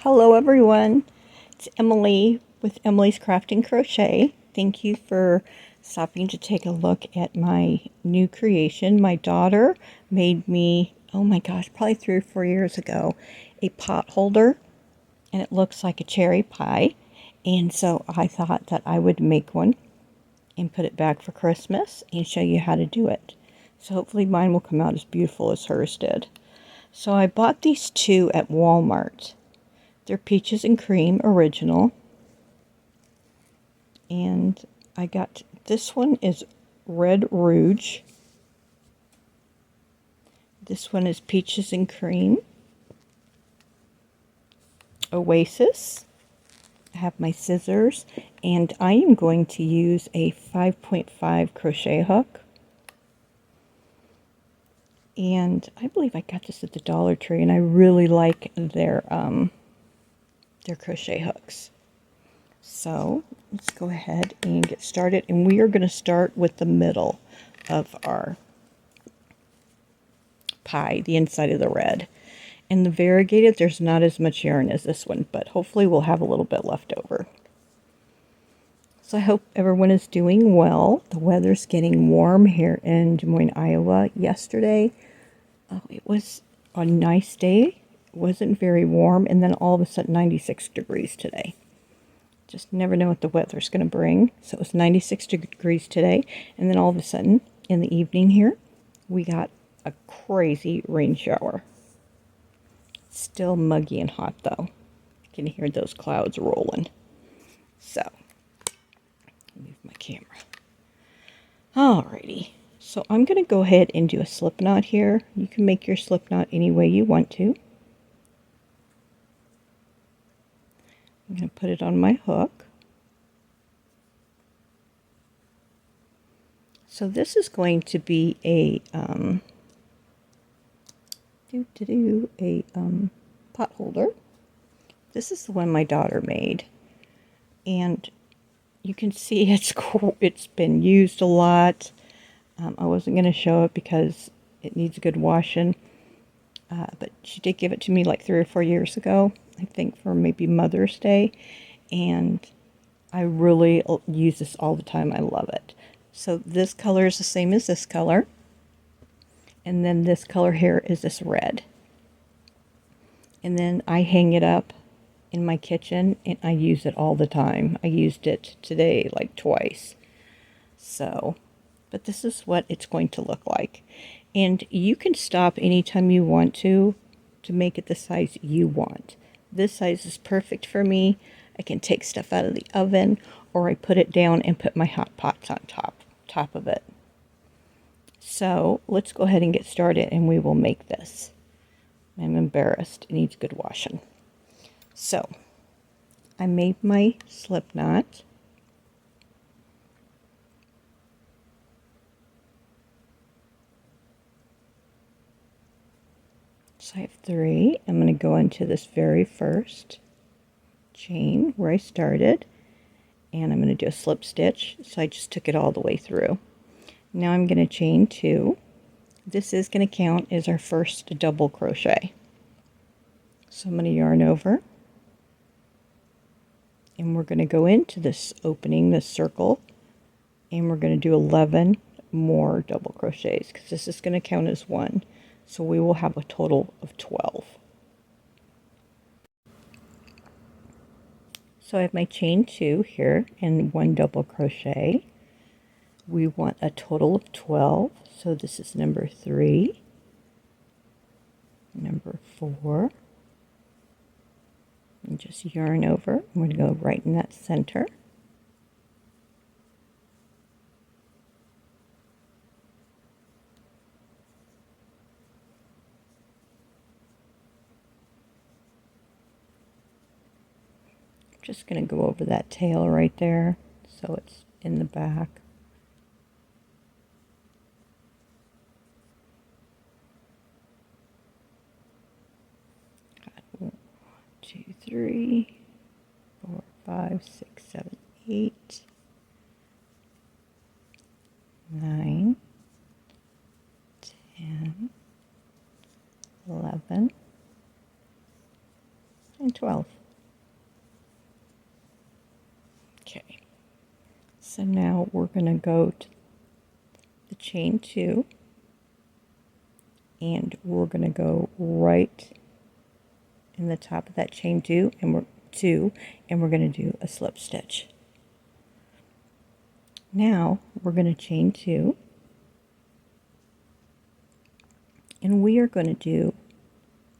Hello everyone, it's Emily with Emily's Crafting Crochet. Thank you for stopping to take a look at my new creation. My daughter made me, oh my gosh, probably 3 or 4 years ago, a pot holder, and it looks like a cherry pie. And so I thought that I would make one and put it back for Christmas and show you how to do it. So hopefully mine will come out as beautiful as hers did. So I bought these two at Walmart. They're peaches and cream original. And I got, this one is Red Rouge. This one is peaches and cream. Oasis. I have my scissors. And I am going to use a 5.5 crochet hook. And I believe I got this at the Dollar Tree, and I really like their crochet hooks. So let's go ahead and get started, and we are going to start with the middle of our pie, the inside of the red. And the variegated, there's not as much yarn as this one, but hopefully we'll have a little bit left over. So I hope everyone is doing well. The weather's getting warm here in Des Moines, Iowa. Yesterday, it was a nice day. It wasn't very warm, and then all of a sudden 96 degrees today. Just never know what the weather's going to bring. So it was 96 degrees today, and then all of a sudden in the evening here, we got a crazy rain shower. Still muggy and hot though. I can hear those clouds rolling. So, move my camera. Alrighty. So I'm going to go ahead and do a slip knot here. You can make your slip knot any way you want to. I'm going to put it on my hook. So this is going to be a pot holder. This is the one my daughter made, and you can see it's been used a lot. I wasn't going to show it because it needs a good washing, but she did give it to me like 3 or 4 years ago, I think, for maybe Mother's Day, and I really use this all the time. I love it. So this color is the same as this color, and then this color here is this red. And then I hang it up in my kitchen, and I use it all the time. I used it today like twice. So, but this is what it's going to look like. And you can stop anytime you want to make it the size you want. This size is perfect for me. I can take stuff out of the oven, or I put it down and put my hot pots on top of it. So let's go ahead and get started, and we will make this. I'm embarrassed. It needs good washing. So I made my slip knot. So I have 3. I'm going to go into this very first chain where I started, and I'm going to do a slip stitch. So I just took it all the way through. Now I'm going to chain 2. This is going to count as our first double crochet. So I'm going to yarn over, and we're going to go into this opening, this circle, and we're going to do 11 more double crochets, because this is going to count as 1. So we will have a total of 12. So I have my chain 2 here and 1 double crochet. We want a total of 12. So this is number 3, number 4, and just yarn over. I'm going to go right in that center. Just going to go over that tail right there, so it's in the back. Got 1, 2, 3, 4, 5, 6, 7, 8, 9, 10, 11, and 12. Okay, so now we're going to go to the chain 2, and we're going to go right in the top of that chain 2, and we're going to do a slip stitch. Now we're going to chain 2, and we are going to do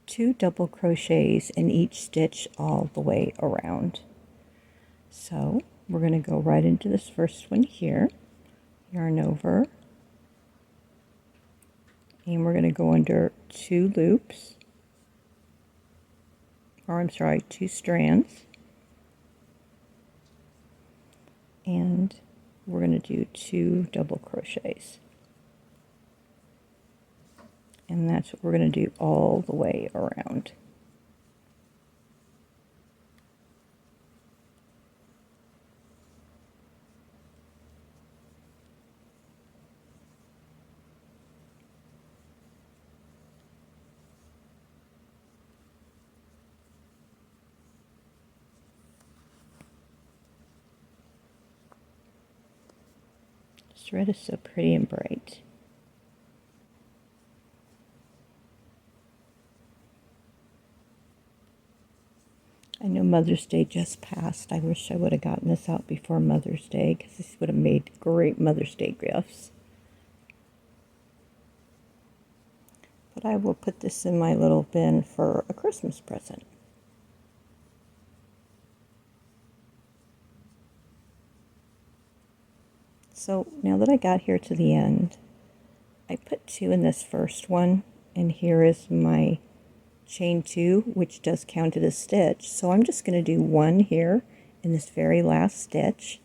2 double crochets in each stitch all the way around. So we're going to go right into this first one here, yarn over, and we're going to go under 2 loops, or I'm sorry, 2 strands, and we're going to do 2 double crochets. And that's what we're going to do all the way around. This red is so pretty and bright. I know Mother's Day just passed. I wish I would have gotten this out before Mother's Day, because this would have made great Mother's Day gifts. But I will put this in my little bin for a Christmas present. So now that I got here to the end, I put 2 in this first one, and here is my chain 2, which does count as a stitch. So I'm just going to do 1 here in this very last stitch,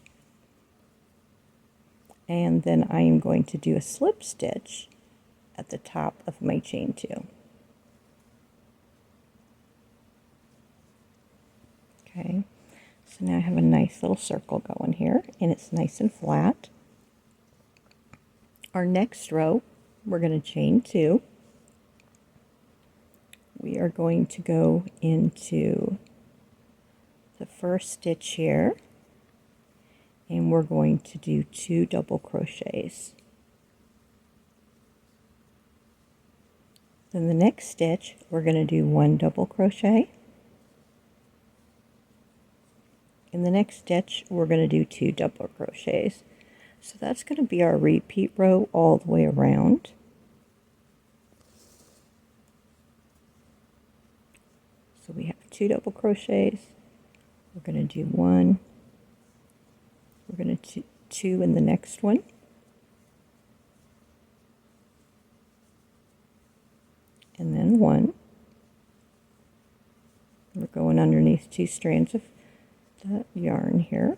and then I am going to do a slip stitch at the top of my chain 2. Okay, so now I have a nice little circle going here, and it's nice and flat. Our next row, we're going to chain 2. We are going to go into the first stitch here, and we're going to do 2 double crochets. Then the next stitch, we're going to do 1 double crochet. In the next stitch, we're going to do 2 double crochets. So that's going to be our repeat row all the way around. So we have 2 double crochets. We're going to do 1. We're going to do 2 in the next one. And then 1. We're going underneath 2 strands of the yarn here.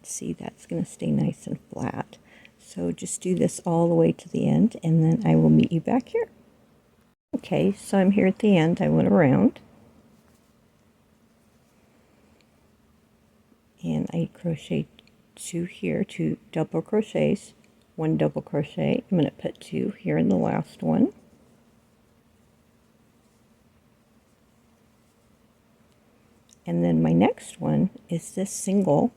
See, that's going to stay nice and flat. So just do this all the way to the end, and then I will meet you back here. Okay, so I'm here at the end. I went around, and I crocheted 2 here, 2 double crochets, 1 double crochet. I'm going to put 2 here in the last one. And then my next one is this single,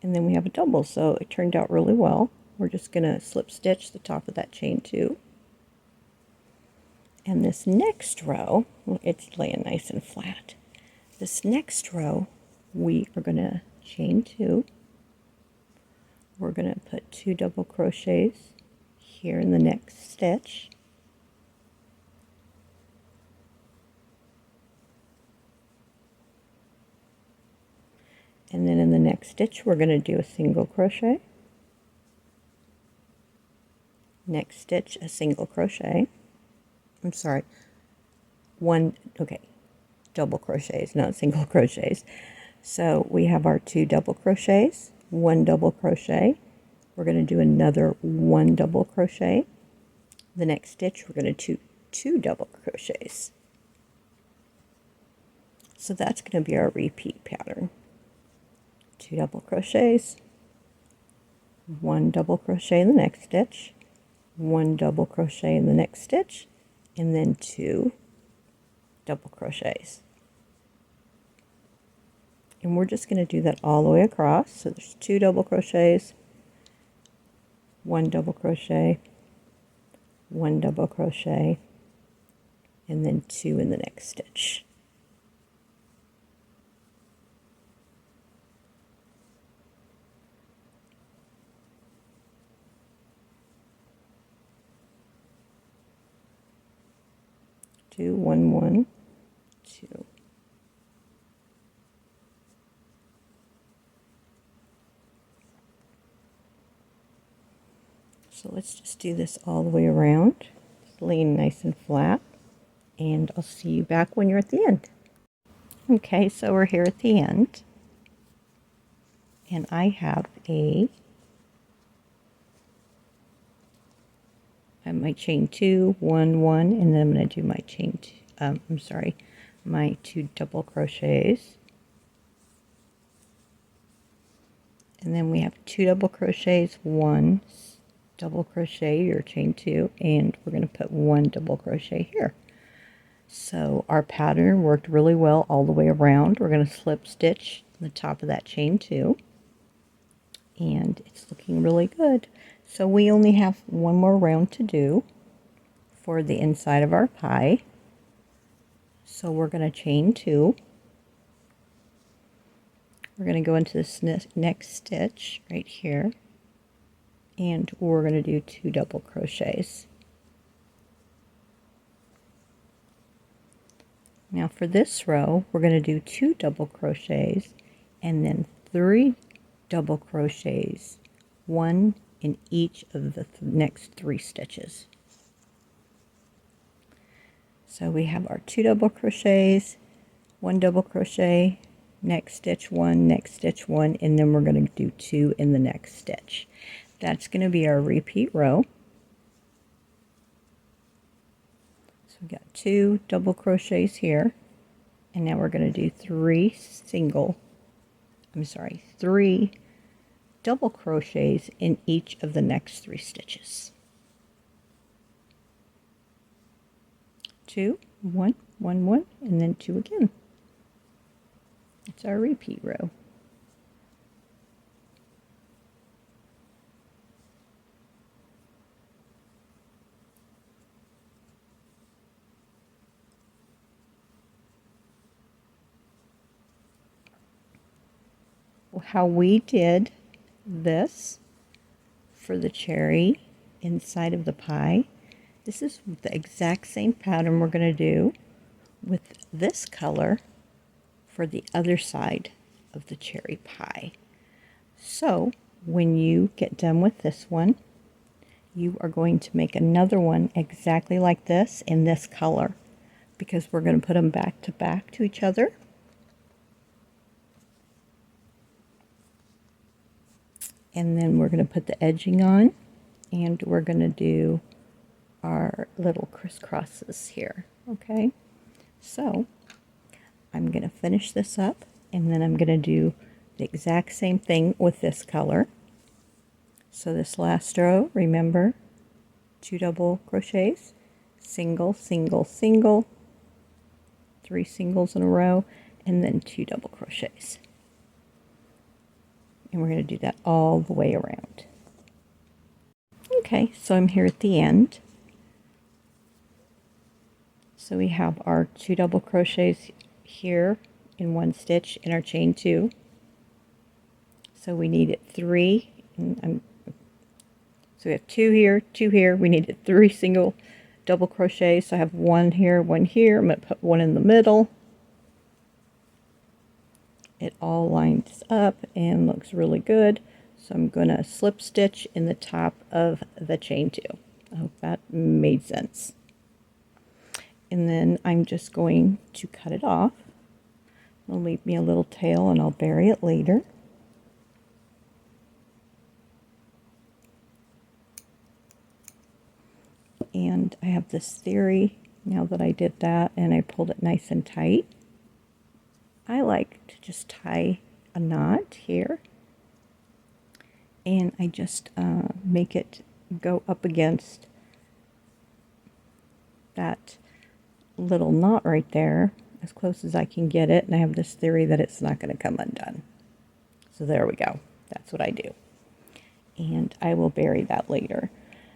and then we have a double, so it turned out really well. We're just going to slip stitch the top of that chain 2. And this next row, it's laying nice and flat. This next row, we are going to chain 2. We're going to put 2 double crochets here in the next stitch. And then in the next stitch, we're going to do a single crochet. Next stitch, a single crochet. I'm sorry, double crochets, not single crochets. So we have our 2 double crochets, 1 double crochet, we're going to do another 1 double crochet. The next stitch, we're going to do 2 double crochets. So that's going to be our repeat pattern. 2 double crochets, 1 double crochet in the next stitch, 1 double crochet in the next stitch, and then 2 double crochets. And we're just going to do that all the way across. So there's 2 double crochets, 1 double crochet, 1 double crochet, and then 2 in the next stitch. Two, one, one, 2. So let's just do this all the way around, just laying nice and flat, and I'll see you back when you're at the end. Okay, so we're here at the end, and I have my chain 2, 1, 1, and then I'm going to do my chain my 2 double crochets, and then we have 2 double crochets, 1 double crochet or chain 2, and we're going to put 1 double crochet here. So our pattern worked really well all the way around. We're going to slip stitch the top of that chain 2, and it's looking really good. So we only have one more round to do for the inside of our pie. So we're going to chain 2. We're going to go into this next stitch right here, and we're going to do 2 double crochets. Now for this row, we're going to do 2 double crochets and then 3 double crochets, 1 in each of the next 3 stitches. So we have our 2 double crochets, 1 double crochet, next stitch 1, next stitch 1, and then we're going to do 2 in the next stitch. That's going to be our repeat row. So we got 2 double crochets here, and now we're going to do 3 double crochets in each of the next 3 stitches. 2, 1, 1, 1, and then 2 again. It's our repeat row. How we did this for the cherry inside of the pie, this is the exact same pattern we're going to do with this color for the other side of the cherry pie. So when you get done with this one, you are going to make another one exactly like this in this color, because we're going to put them back to each other. And then we're going to put the edging on, and we're going to do our little crisscrosses here. Okay, so I'm going to finish this up, and then I'm going to do the exact same thing with this color. So this last row, remember, 2 double crochets, single, single, single, 3 singles in a row, and then 2 double crochets. And we're going to do that all the way around. Okay, so I'm here at the end. So we have our 2 double crochets here in 1 stitch in our chain 2. So we needed 3. So we have 2 here, 2 here. We needed 3 single double crochets. So I have 1 here, 1 here. I'm going to put 1 in the middle. It all lines up and looks really good. So I'm going to slip stitch in the top of the chain 2. I hope that made sense. And then I'm just going to cut it off. It'll leave me a little tail, and I'll bury it later. And I have this theory now that I did that and I pulled it nice and tight. I like to just tie a knot here, and I just make it go up against that little knot right there as close as I can get it, and I have this theory that it's not going to come undone. So there we go. That's what I do. And I will bury that later.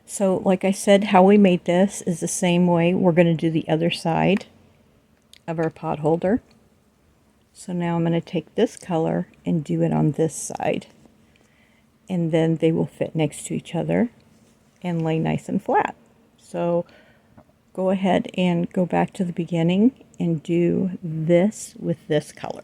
So like I said, how we made this is the same way we're going to do the other side of our pot holder. So now I'm going to take this color and do it on this side. And then they will fit next to each other and lay nice and flat. So go ahead and go back to the beginning and do this with this color.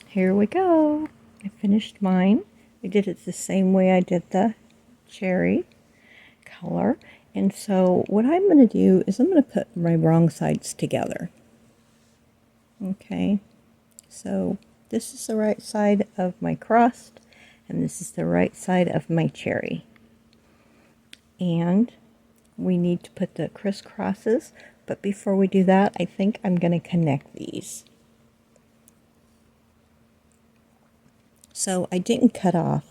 Here we go. I finished mine. I did it the same way I did the cherry color. And so what I'm going to do is I'm going to put my wrong sides together. Okay, so this is the right side of my crust, and this is the right side of my cherry. And we need to put the crisscrosses, but before we do that, I think I'm going to connect these. So I didn't cut off.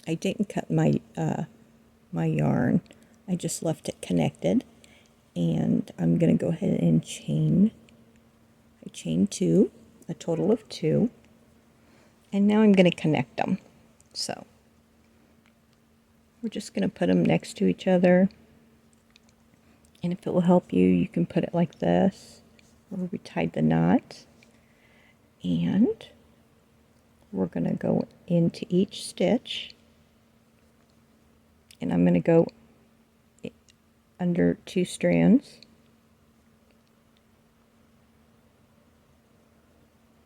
I didn't cut my my yarn. I just left it connected, and I'm going to go ahead and chain. I chained 2, a total of 2, and now I'm going to connect them. So we're just going to put them next to each other, and if it will help you, you can put it like this, where we tied the knot, and we're going to go into each stitch, and I'm going to go under 2 strands.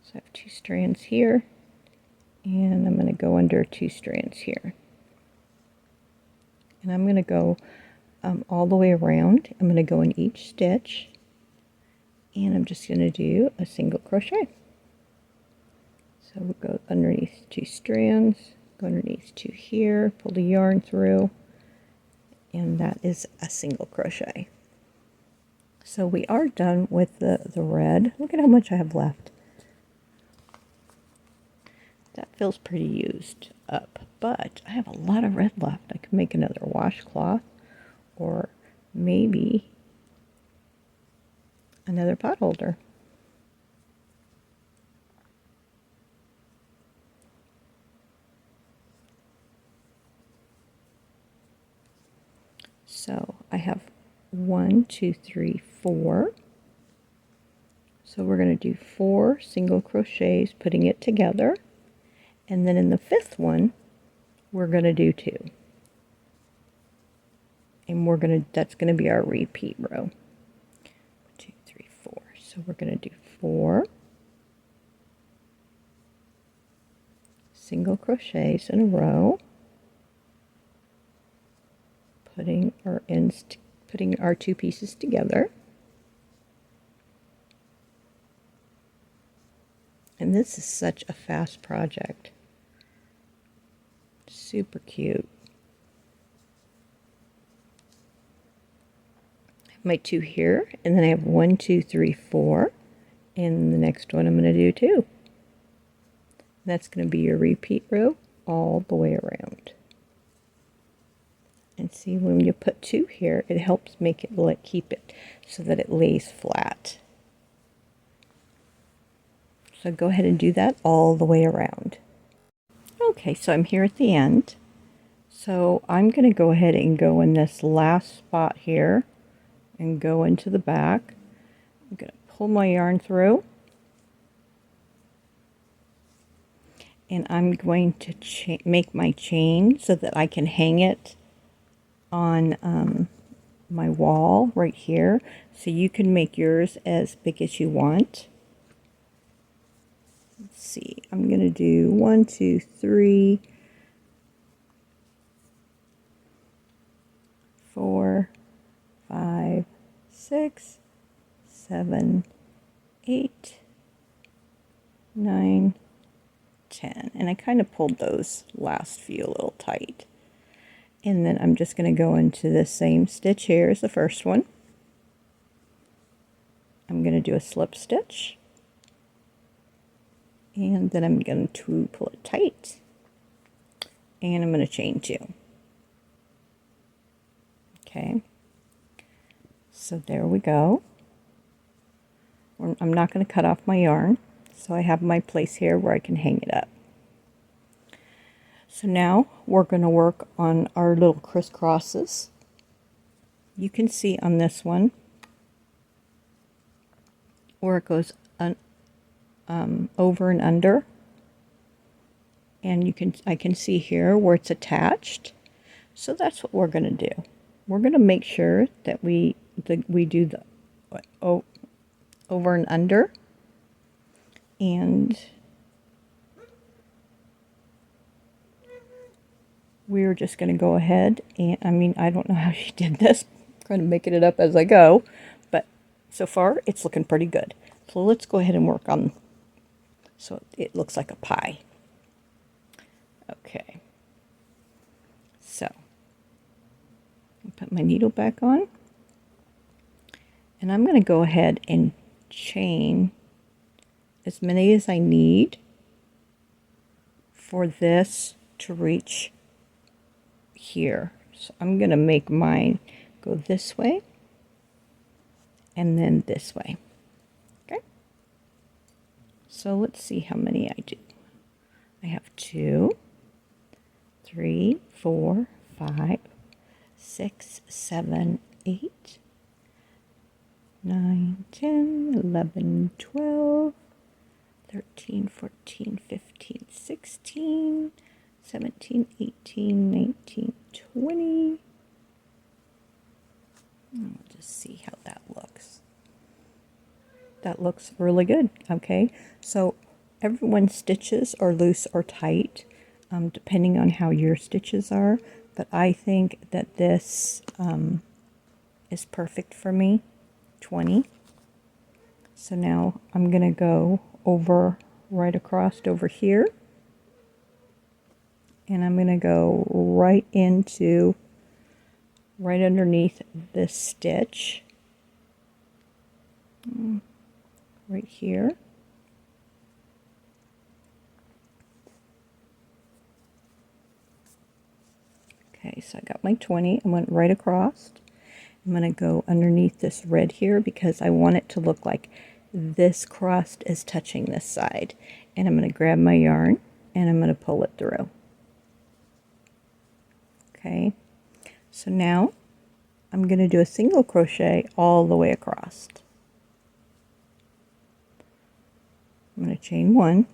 So I have 2 strands here, and I'm going to go under 2 strands here. And I'm going to go all the way around. I'm going to go in each stitch, and I'm just going to do a single crochet. So we'll go underneath 2 strands, go underneath 2 here, pull the yarn through, and that is a single crochet. So we are done with the red. Look at how much I have left. That feels pretty used up, but I have a lot of red left. I could make another washcloth, or maybe another pot holder. So I have 1, 2, 3, 4. So we're going to do 4 single crochets, putting it together. And then in the 5th one, we're going to do 2. And that's going to be our repeat row. 1, 2, 3, So we're going to do 4 single crochets in a row, putting our 2 pieces together. And this is such a fast project. Super cute. I have my 2 here, and then I have 1, 2, 3, 4. And the next one I'm going to do 2. That's going to be your repeat row all the way around. And see, when you put 2 here, it helps make it keep it so that it lays flat. So go ahead and do that all the way around. Okay, so I'm here at the end. So I'm going to go ahead and go in this last spot here and go into the back. I'm going to pull my yarn through. And I'm going to make my chain so that I can hang it on my wall right here. So you can make yours as big as you want. Let's see, I'm going to do 1, 2, 3, 4, 5, 6, 7, 8, 9, 10. And I kind of pulled those last few a little tight. And then I'm just going to go into the same stitch here as the first one. I'm going to do a slip stitch. And then I'm going to pull it tight. And I'm going to chain 2. Okay. So there we go. I'm not going to cut off my yarn. So I have my place here where I can hang it up. So now we're going to work on our little crisscrosses. You can see on this one where it goes over and under, and I can see here where it's attached. So that's what we're going to do. We're going to make sure that we do the over and under, and we're just going to go ahead and, I don't know how she did this. I'm kind of making it up as I go, but so far it's looking pretty good. So let's go ahead and work on, so it looks like a pie. Okay. So, I'll put my needle back on, and I'm going to go ahead and chain as many as I need for this to reach here. So I'm going to make mine go this way and then this way. Okay. So let's see how many I do. I have 2, 3, 4, 5, 6, 7, 8, 9, 10, 11, 12, 13, 14, 15, 16, 17, 18, 19, 20. We'll just see how that looks. That looks really good. Okay, so everyone's stitches are loose or tight, depending on how your stitches are. But I think that this is perfect for me, 20. So now I'm going to go over right across over here. And I'm going to go right underneath this stitch. Right here. Okay, so I got my 20. I went right across. I'm going to go underneath this red here because I want it to look like this crust is touching this side. And I'm going to grab my yarn and I'm going to pull it through. Okay, so now I'm going to do a single crochet all the way across. I'm going to chain 1,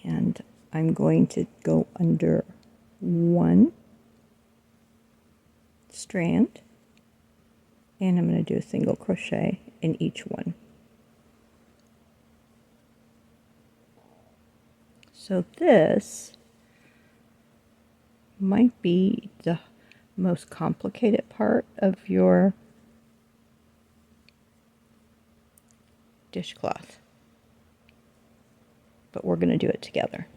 and I'm going to go under 1 strand, And I'm going to do a single crochet in each one. So this might be the most complicated part of your dishcloth, but we're going to do it together.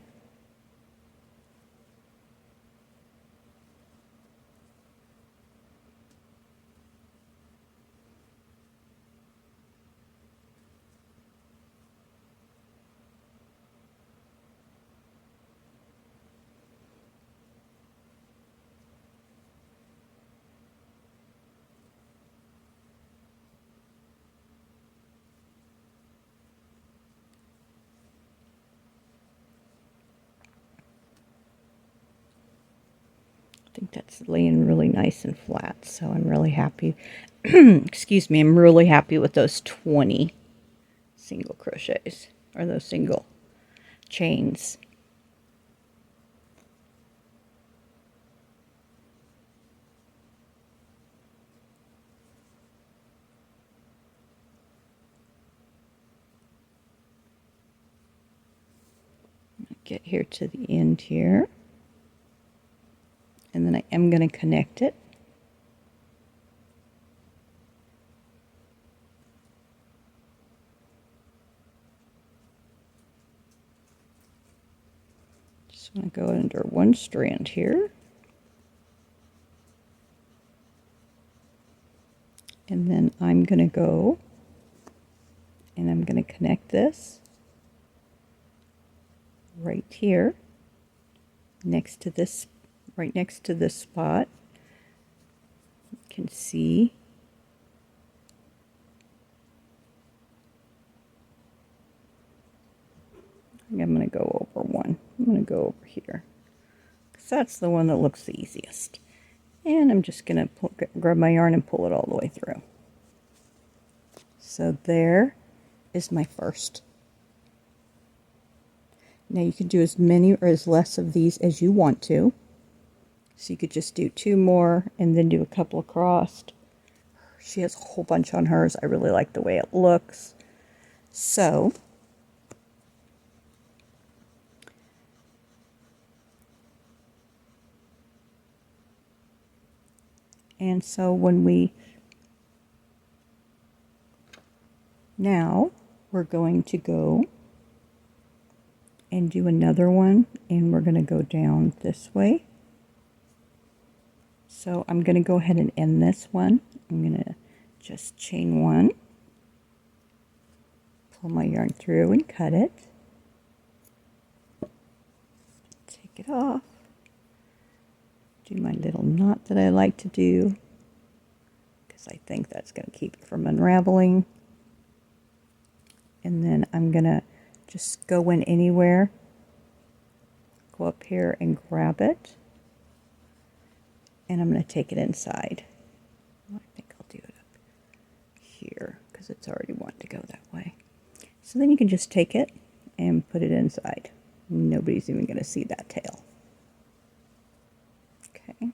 I think that's laying really nice and flat, so I'm really happy. Excuse me, I'm really happy with those 20 single crochets, or those single chains. Get here to the end here, and then I am going to connect it. Just want to go under one strand here, and then I'm going to go and I'm going to connect this right here next to this, right next to this spot. You can see I'm going to go over one. I'm going to go over here because that's the one that looks the easiest. And I'm just going to grab my yarn and pull it all the way through. So there is my first. Now you can do as many or as less of these as you want to. So you could just do 2 more and then do a couple across. She has a whole bunch on hers. I really like the way it looks. So now we're going to go and do another one, and we're going to go down this way. So I'm going to go ahead and end this one. I'm going to just chain 1, pull my yarn through and cut it, take it off, do my little knot that I like to do because I think that's going to keep it from unraveling. And then I'm going to just go in anywhere, go up here and grab it, and I'm going to take it inside. I think I'll do it up here because it's already wanting to go that way. So then you can just take it and put it inside. Nobody's even going to see that tail. Okay.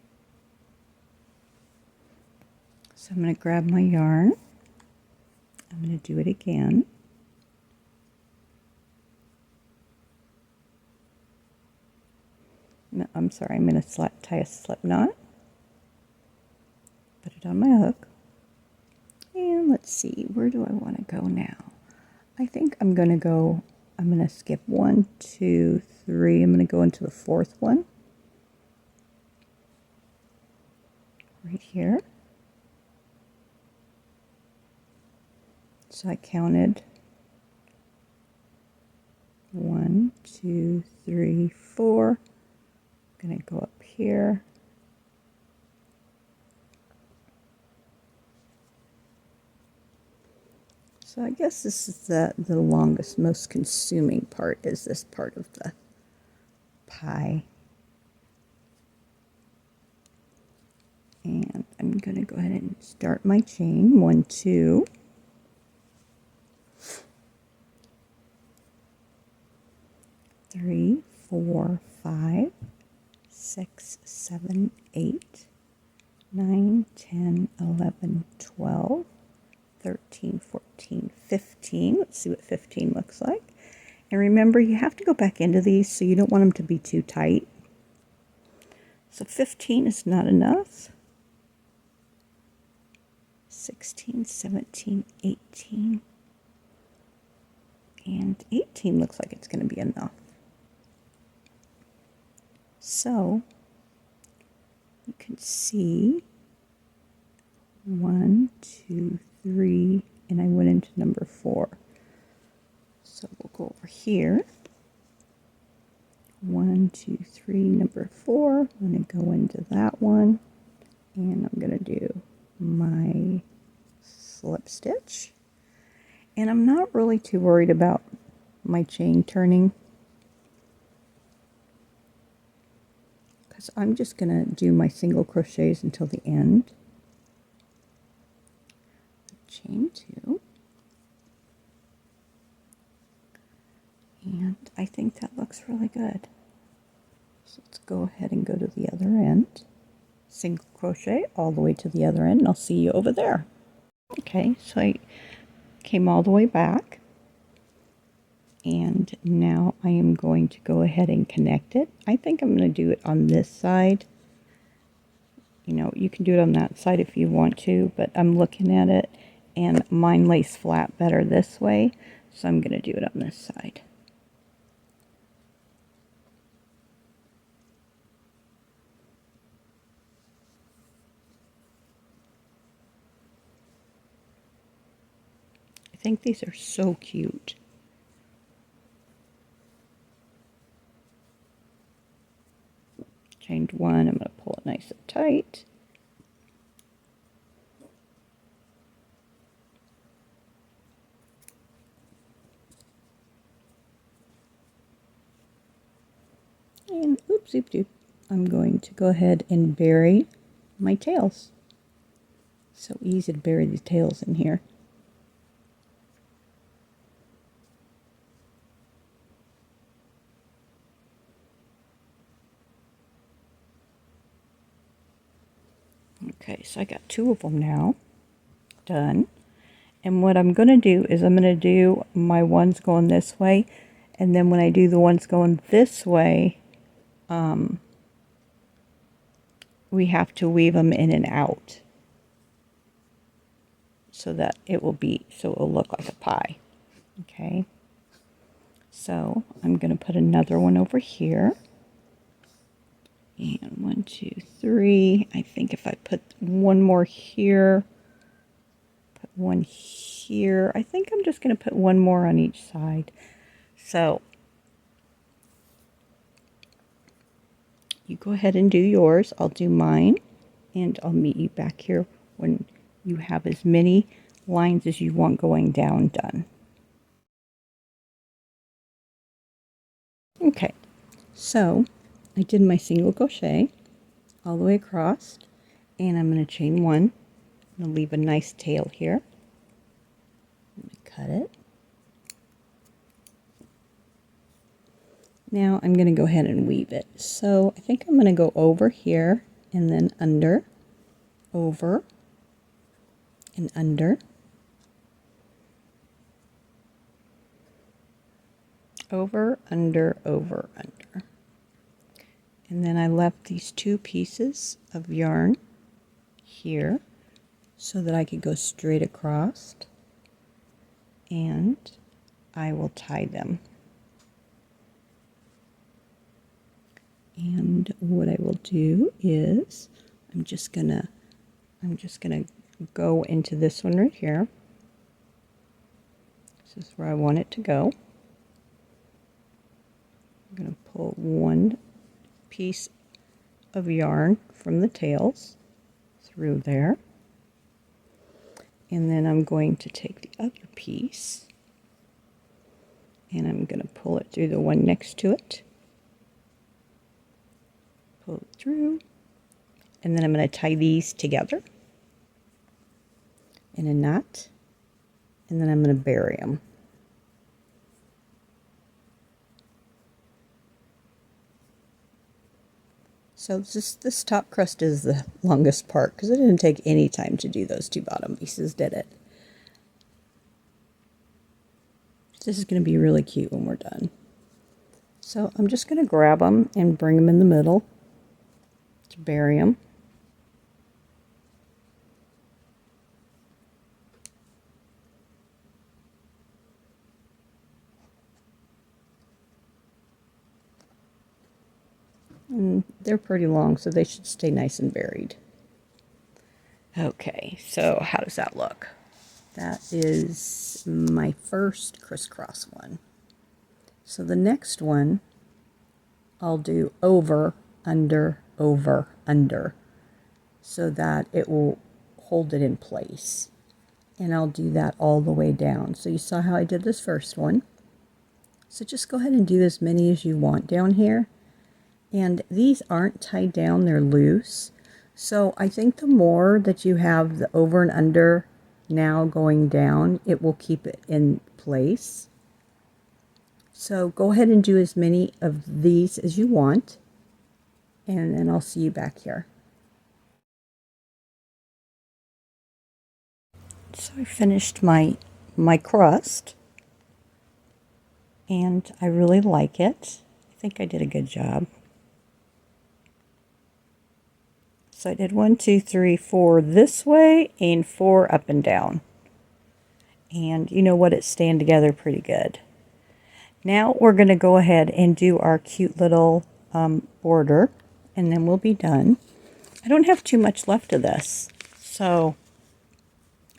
So I'm going to grab my yarn. I'm going to do it again. No, I'm sorry, I'm going to tie a slip knot. Put it on my hook. And let's see, where do I want to go now? I think I'm going to skip 1, 2, 3. I'm going to go into the 4th one. Right here. So I counted 1, 2, 3, 4. I'm going to go up here. So I guess this is the longest, most consuming part, is this part of the pie. And I'm going to go ahead and start my chain. 1, 2. 3, 4, 5, 6, 7, 8, 9, 10, 11, 12, 13, 14, 15. Let's see what 15 looks like. And remember, you have to go back into these, so you don't want them to be too tight. So 15 is not enough. 16, 17, 18. And 18 looks like it's going to be enough. So you can see 1, 2, 3, and I went into number 4. So we'll go over here. 1, 2, 3, number 4. I'm going to go into that one, and I'm going to do my slip stitch. And I'm not really too worried about my chain turning, because I'm just going to do my single crochets until the end. Chain 2. And I think that looks really good. So let's go ahead and go to the other end. Single crochet all the way to the other end, and I'll see you over there. Okay, so I came all the way back, and now I am going to go ahead and connect it. I think I'm going to do it on this side. You know, you can do it on that side if you want to, but I'm looking at it, and mine lays flat better this way, so I'm going to do it on this side. I think these are so cute. Chained 1, I'm going to pull it nice and tight. And oopsie-doop, I'm going to go ahead and bury my tails. So easy to bury the tails in here. Okay, so I got 2 of them now done. And what I'm going to do is I'm going to do my ones going this way, and then when I do the ones going this way, we have to weave them in and out so that it will look like a pie. Okay, so I'm going to put another one over here. And 1, 2, 3. I think if I put one more here, put one here, I think I'm just going to put one more on each side. So you go ahead and do yours. I'll do mine, and I'll meet you back here when you have as many lines as you want going down done. Okay, so I did my single crochet all the way across, and I'm going to chain 1. I'm going to leave a nice tail here. I'm going to cut it. Now I'm going to go ahead and weave it. So I think I'm going to go over here and then under, over, and under, over, under, over, under. And then I left these 2 pieces of yarn here so that I could go straight across, and I will tie them. And what I will do is I'm just gonna go into this one right here. This is where I want it to go. I'm going to pull one piece of yarn from the tails through there, and then I'm going to take the other piece and I'm going to pull it through the one next to it, pull it through, and then I'm going to tie these together in a knot, and then I'm going to bury them. So this top crust is the longest part because it didn't take any time to do those two bottom pieces, did it? This is going to be really cute when we're done. So I'm just going to grab them and bring them in the middle to bury them. And they're pretty long, so they should stay nice and buried. Okay, so how does that look? That is my first crisscross one. So the next one, I'll do over, under, so that it will hold it in place. And I'll do that all the way down. So you saw how I did this first one. So just go ahead and do as many as you want down here. And these aren't tied down, they're loose. So I think the more that you have the over and under now going down, it will keep it in place. So go ahead and do as many of these as you want. And then I'll see you back here. So I finished my crust. And I really like it. I think I did a good job. So I did 1, 2, 3, 4 this way and 4 up and down. And you know what, it's staying together pretty good. Now we're going to go ahead and do our cute little border, and then we'll be done. I don't have too much left of this, so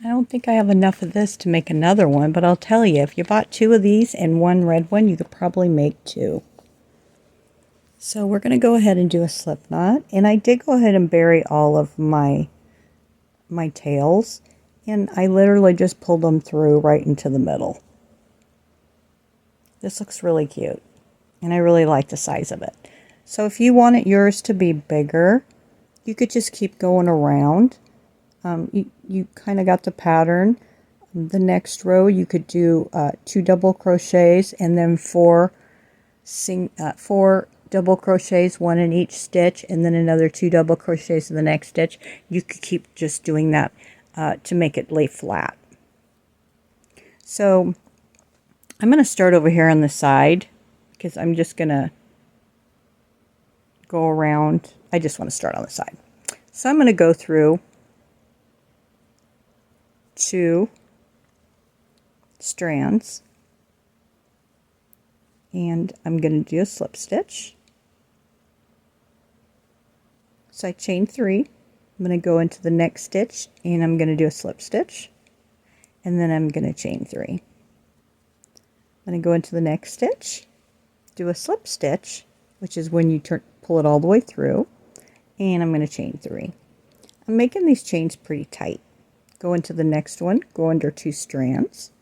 I don't think I have enough of this to make another one, but I'll tell you, if you bought 2 of these and 1 red one, you could probably make 2. So we're going to go ahead and do a slip knot, and I did go ahead and bury all of my tails, and I literally just pulled them through right into the middle. This looks really cute, and I really like the size of it. So if you wanted yours to be bigger, you could just keep going around. You kind of got the pattern. The next row you could do 2 double crochets and then 4 double crochets, 1 in each stitch, and then another 2 double crochets in the next stitch. You could keep just doing that to make it lay flat. So I'm going to start over here on the side because I'm just going to go around. I just want to start on the side. So I'm going to go through 2 strands, and I'm going to do a slip stitch. So I chain 3, I'm going to go into the next stitch, and I'm going to do a slip stitch, and then I'm going to chain 3. I'm going to go into the next stitch, do a slip stitch, which is when you pull it all the way through, and I'm going to chain 3. I'm making these chains pretty tight. Go into the next one, go under 2 strands,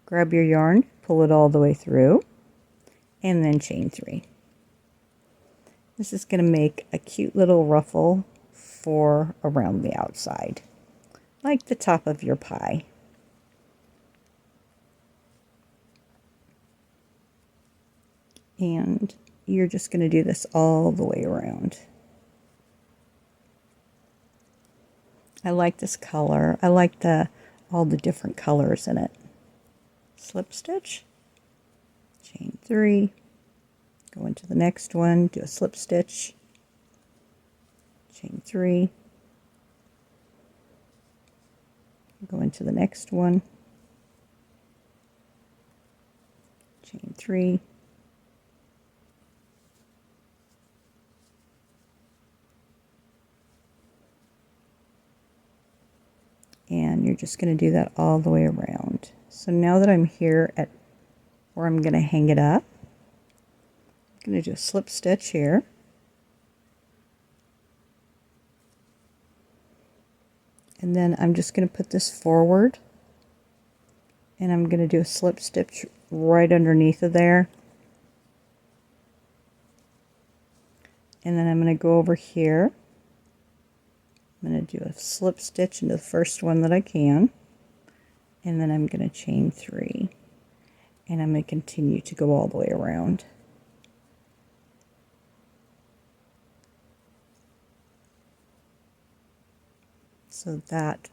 grab your yarn, pull it all the way through, and then chain 3. This is going to make a cute little ruffle for around the outside, like the top of your pie. And you're just going to do this all the way around. I like this color. I like all the different colors in it. Slip stitch, chain 3, go into the next one, do a slip stitch, chain 3, go into the next one, chain 3, and you're just going to do that all the way around. So now that I'm here at where I'm going to hang it up, I'm going to do a slip stitch here, and then I'm just going to put this forward, and I'm going to do a slip stitch right underneath of there, and then I'm going to go over here. I'm going to do a slip stitch into the first one that I can, and then I'm going to chain 3, and I'm going to continue to go all the way around. so that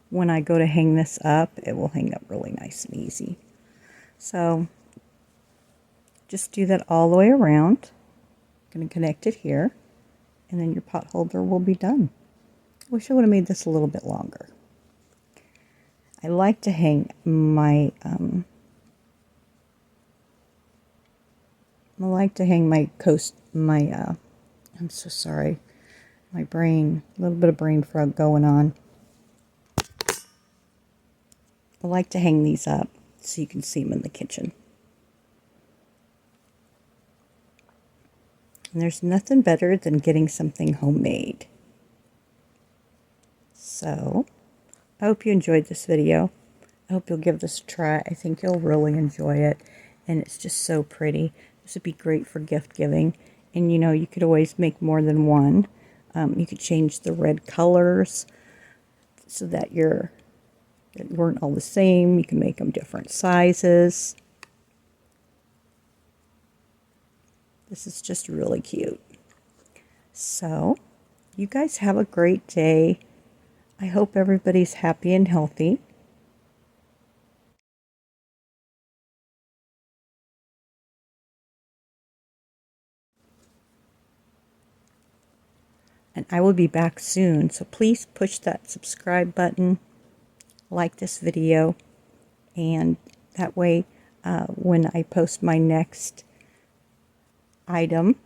when I go to hang this up, it will hang up really nice and easy. So just do that all the way around. I'm going to connect it here, and then your pot holder will be done. Wish I would have made this a little bit longer. I like to hang my I'm so sorry, my brain, a little bit of brain fog going on. I like to hang these up so you can see them in the kitchen. And there's nothing better than getting something homemade. So, I hope you enjoyed this video. I hope you'll give this a try. I think you'll really enjoy it. And it's just so pretty. This would be great for gift giving. And you know, you could always make more than one. You could change the red colors so that they weren't all the same. You can make them different sizes. This is just really cute. So, you guys have a great day. I hope everybody's happy and healthy. And I will be back soon, so please push that subscribe button, like this video, and that way when I post my next item,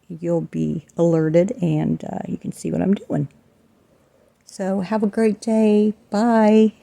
you'll be alerted and you can see what I'm doing. So have a great day. Bye.